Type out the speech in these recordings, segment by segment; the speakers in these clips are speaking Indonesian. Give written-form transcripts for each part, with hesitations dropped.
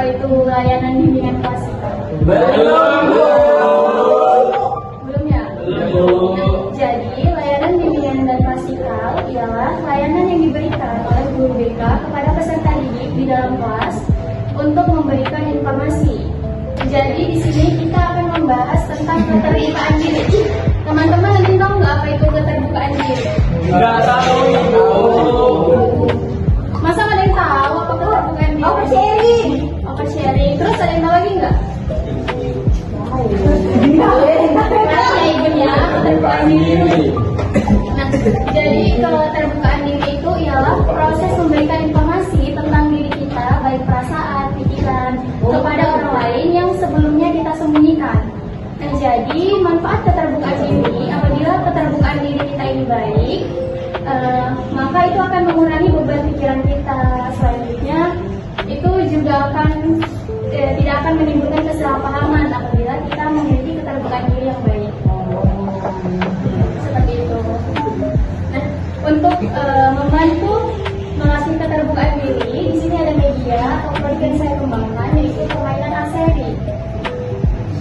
itu layanan bimbingan klasikal? Belum. Belum ya? Jadi, layanan bimbingan dan klasikal ialah layanan yang diberikan oleh guru BK kepada peserta didik di dalam kelas untuk memberikan informasi. Jadi, di sini kita akan membahas tentang keterbukaan diri. Teman-teman nanti tahu nggak apa itu keterbukaan diri? Nggak tahu. Masa nggak ada yang tahu apa keterbukaan diri? Oversharing. Oversharing. Terus ada yang tahu lagi nggak? Berarti ya Ibu ya, keterbukaan diri. Nah, jadi keterbukaan diri itu ialah proses memberikan informasi tentang diri kita, baik perasaan, pikiran, kepada orang lain yang sebelumnya kita sembunyikan. Nah, jadi manfaat keterbukaan diri, apabila keterbukaan diri kita ini baik, maka itu akan mengurangi beban pikiran kita. Selanjutnya, itu juga tidak akan menimbulkan kesalahpahaman apabila kita memiliki keterbukaan diri yang baik. Seperti itu. Nah, untuk membantu mengasih keterbukaan diri, di sini ada media atau produk yang saya kembangkan, yaitu permainan Aseri.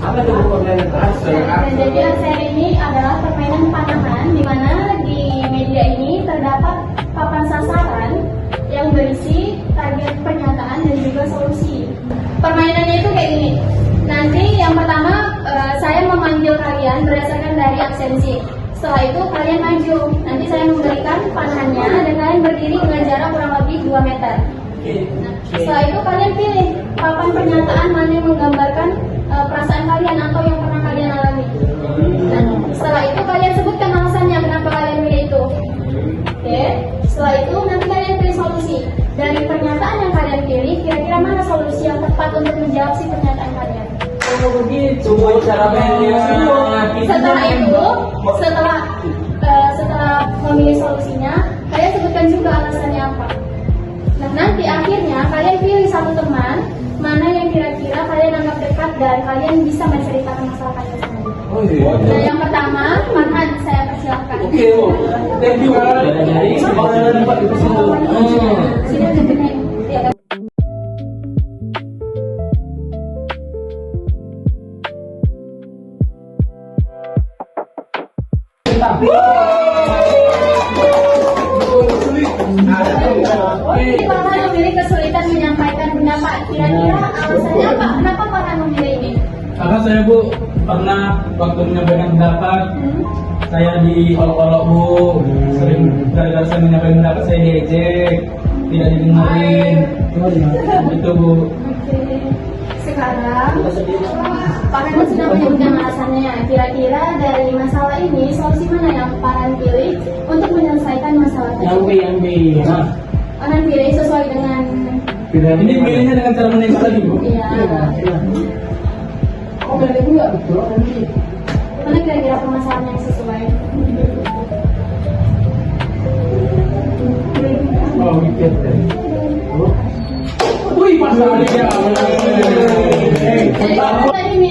Apa itu permainan Aseri? Jadi Aseri ini adalah permainan panahan, di mana di media ini terdapat papan sasaran yang berisi target pernyataan dan juga solusi. Permainannya itu kayak gini. Nanti yang pertama saya memanggil kalian berdasarkan dari absensi. Setelah itu kalian maju. Nanti saya memberikan panahannya dan kalian berdiri dengan jarak kurang lebih 2 meter. Nah, setelah itu kalian pilih papan pernyataan mana yang menggambarkan perasaan kalian atau yang pernah kalian alami. Dan setelah itu kalian sebutkan alasannya kenapa kalian pilih itu. Oke. Setelah itu nanti kalian pilih solusi. Dari pernyataan yang kalian pilih, kira-kira mana solusi yang tepat untuk menjawab si pernyataan kalian? Oh begitu cara mainnya. Setelah itu, setelah memilih solusinya, kalian sebutkan juga alasannya apa. Nah, nanti akhirnya kalian pilih satu teman mana yang kira-kira kalian anggap dekat dan kalian bisa menceritakan masalah kalian sendiri. Oh iya. Nah, yang pertama, Farhan, saya persilahkan. Oke, thank you. Jadi sekolah tempat itu semua. Sini ada benar. Farhan memilih kesulitan menyampaikan pendapat. Kira-kira alasannya apa? Kenapa Farhan memilih ini? Karena saya Bu pernah waktu menyampaikan pendapat saya diolok-olok Bu, sering gara-gara saya menyampaikan pendapat saya diejek, tidak didengarin, itu Bu. Oke. Sekarang Farhan sudah menyebutkan alasannya. Kira-kira dari masalah ini solusi mana yang Farhan pilih untuk menyelesaikan masalah tersebut? Yang B. Nah, Farhan pilih sesuai dengan Ini pilihnya dengan cara menembak lagi Bu. iya. oh dari itu nggak betul nanti. Mana kira-kira permasalahan yang sesuai? Oh mikir deh. Wih masalahnya. Jadi kamu tadi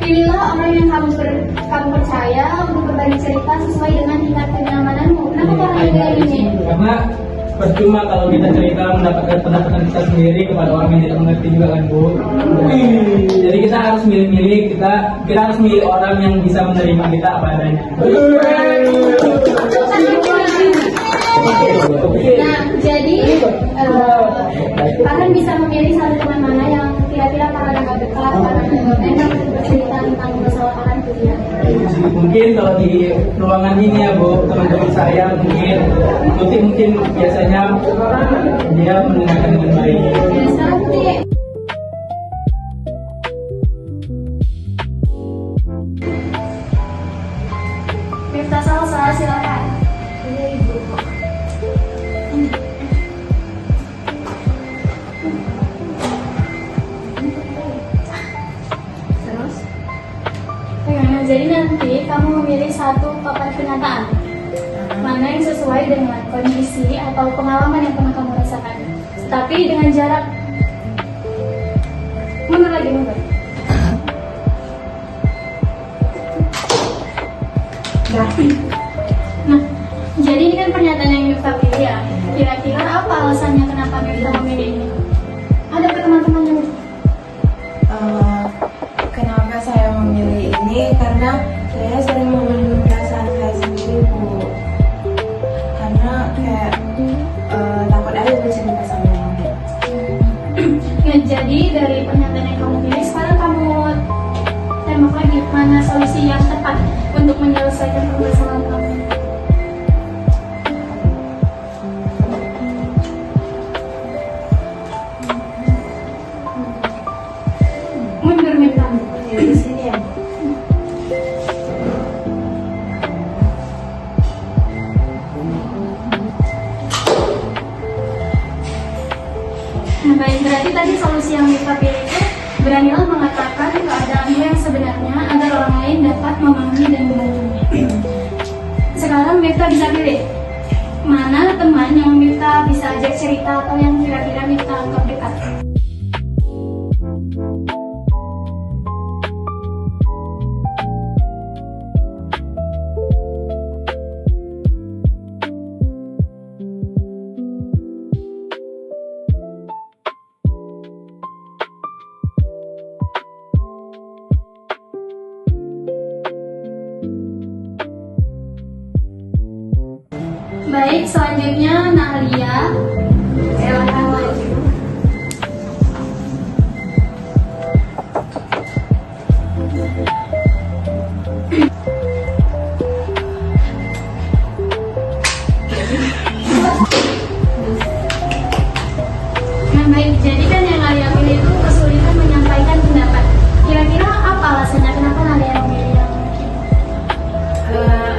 pilihlah orang yang kamu percaya untuk berbagi cerita sesuai dengan tingkat kenyamananmu. Kenapa Farhan pilih ini? Karena percuma kalau kita cerita mendapatkan pendapatan kita sendiri kepada orang yang tidak mengerti juga kan Bu. Jadi kita harus milih-milih, kita harus milih orang yang bisa menerima kita apa adanya. Nah, jadi Farhan bisa memilih satu teman mana yang kira-kira Farhan agak dekat, Farhan enak untuk bercerita tentang masalah Farhan itu ya. Mungkin kalau di ruangan ini ya Bu, teman-teman saya mungkin biasanya dia mendengarkan dengan baik. Ya, nanti. Miftah Salsa, silakan. Iya Ibu. Terus? Nah, jadi nanti kamu memilih satu papan pernyataan mana yang sesuai dengan kondisi atau pengalaman yang pernah kamu rasakan, tapi dengan jarak mundur lagi mundur. Nah, jadi ini kan pernyataan yang Miftah pilih ya. Kira-kira apa alasannya kenapa Miftah memilih ini? Ada ke teman-teman yang Jadi dari pernyataan yang kamu pilih, sekarang kamu tembak lagi mana solusi yang tepat untuk menyelesaikan permasalahan kamu. Mundur minta. Ya, di sini ya. Nah, baik, berarti tadi solusi yang Mifta pilih itu beranilah mengatakan keadaanmu yang sebenarnya agar orang lain dapat memahami dan membantunya. Sekarang Mifta bisa pilih mana teman yang Mifta bisa ajak cerita atau yang kira-kira Mifta anggap dekat. Baik, selanjutnya Nahlia. Silakan maju. Nah, baik, jadi kan yang Nahlia pilih itu kesulitan menyampaikan pendapat. Kira-kira apa alasannya kenapa Nahlia memilih yang ini?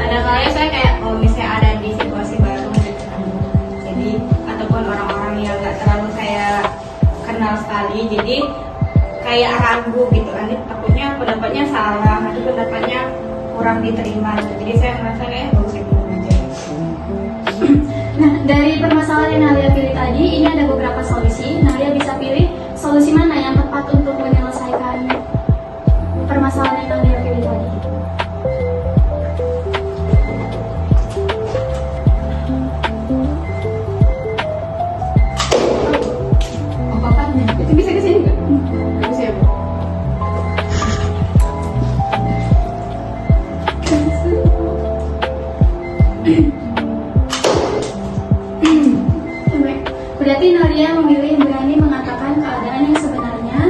Ada kalanya saya kayak kalau misalnya ada di situasi baru gitu kan. Jadi ataupun orang-orang yang nggak terlalu saya kenal sekali, jadi kayak ragu gitu kan. Takutnya pendapatnya salah, nanti pendapatnya kurang diterima. Jadi saya merasa kayak bagus itu aja. Nah, dari permasalahan yang Nahlia pilih tadi, ini ada beberapa solusi. Nahlia bisa pilih solusi mana yang tepat untuk menyelesaikan permasalahan yang Nahlia pilih tadi. Apa-apanya? Itu bisa ke sini nggak? Bagus ya, Bu. Berarti Nahlia memilih berani mengatakan keadaan yang sebenarnya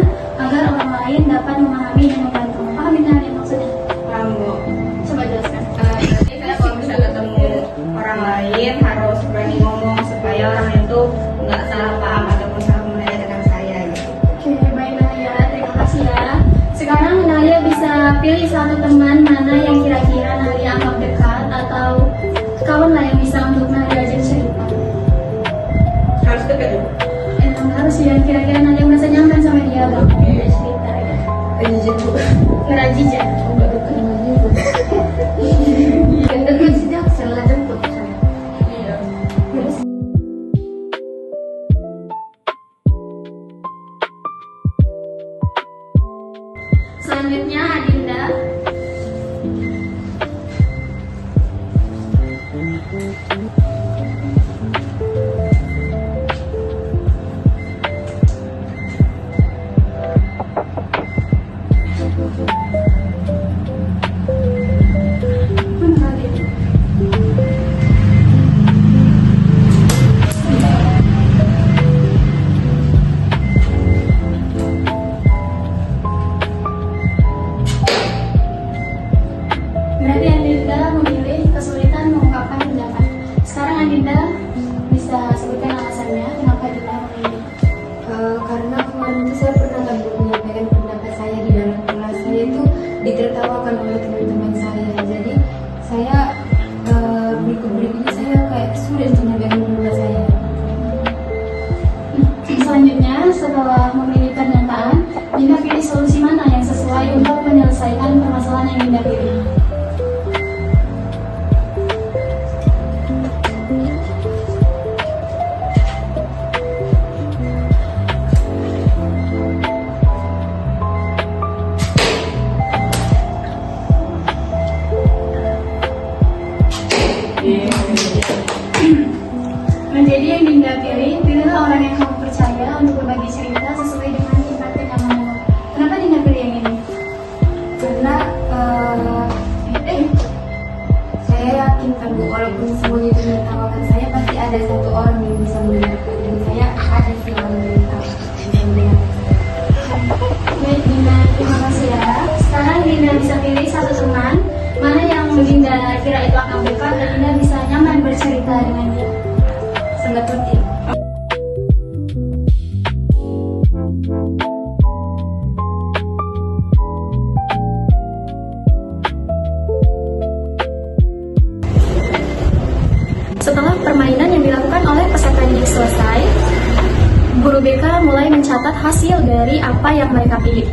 agar orang lain dapat memahami dan membantu. Paham ini Nahlia maksudnya? Paham, Bu. Coba jelaskan. Berarti saya kalau misalnya ketemu orang lain harus berani ngomong supaya orang itu nggak salah paham ataupun salah menilai tentang saya gitu. Oke, baik Nahlia, terima kasih ya. Sekarang Nahlia bisa pilih satu teman mana yang kira-kira Nahlia anggap dekat atau kawan lah yang bisa untuk Nahlia ajak cerita. Harus dekat, Bu. Emang harus yang kira-kira Nahlia merasa nyaman sama dia bang. Ajak cerita ya. Jujur, Bu. Ngerajin ya. Enggak dekat sama dia, Bu. Yang dekat sejak saya jemput saya. Iya. Selanjutnya Adinda. Mana Adinda? Berarti Adinda memilih kesulitan mengungkapkan pendapat. Sekarang Adinda bisa sebutkan alasannya kenapa Adinda memilih. Karena kemarin itu saya pernah nggak menyampaikan pendapat saya di dalam kelas, saya itu ditertawakan oleh teman-teman saya. Jadi saya berikutnya saya kayak sulit untuk menyampaikan pendapat saya. Selanjutnya, setelah memilih pernyataan, Dinda pilih solusi mana yang sesuai untuk menyelesaikan permasalahan yang Dinda pilih. Menjadi yang Dinda pilih, pilihlah orang yang kamu percaya untuk berbagi cerita sesuai dengan tingkat kenyamananmu. Kenapa Dinda pilih yang ini? Karena saya yakin kan Bu, walaupun semuanya itu menertawakan saya, pasti ada satu orang yang bisa mendengarkan. Dan saya ada sih orang yang tahu yang mendengarkan saya. tanda kutip. Setelah permainan yang dilakukan oleh peserta didik selesai, guru BK mulai mencatat hasil dari apa yang mereka pilih.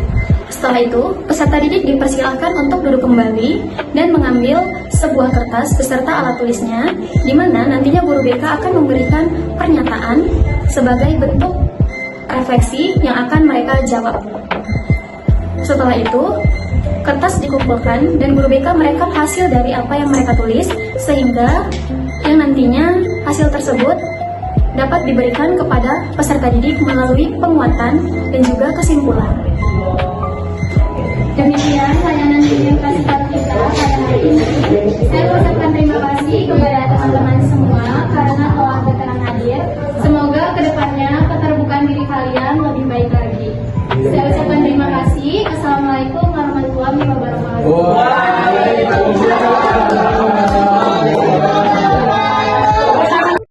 Setelah itu, peserta didik dipersilakan untuk duduk kembali dan mengambil sebuah kertas beserta alat tulisnya, di mana nantinya guru BK akan memberikan pernyataan sebagai bentuk refleksi yang akan mereka jawab. Setelah itu, kertas dikumpulkan dan guru BK merekap hasil dari apa yang mereka tulis, sehingga yang nantinya hasil tersebut dapat diberikan kepada peserta didik melalui penguatan dan juga kesimpulan. Demikian layanan video kasih kita pada hari ini. Saya mengucapkan terima kasih kepada teman-teman semua karena telah berkenan hadir. Semoga kedepannya keterbukaan diri kalian lebih baik lagi. Saya ucapkan terima kasih. Assalamualaikum warahmatullahi wabarakatuh.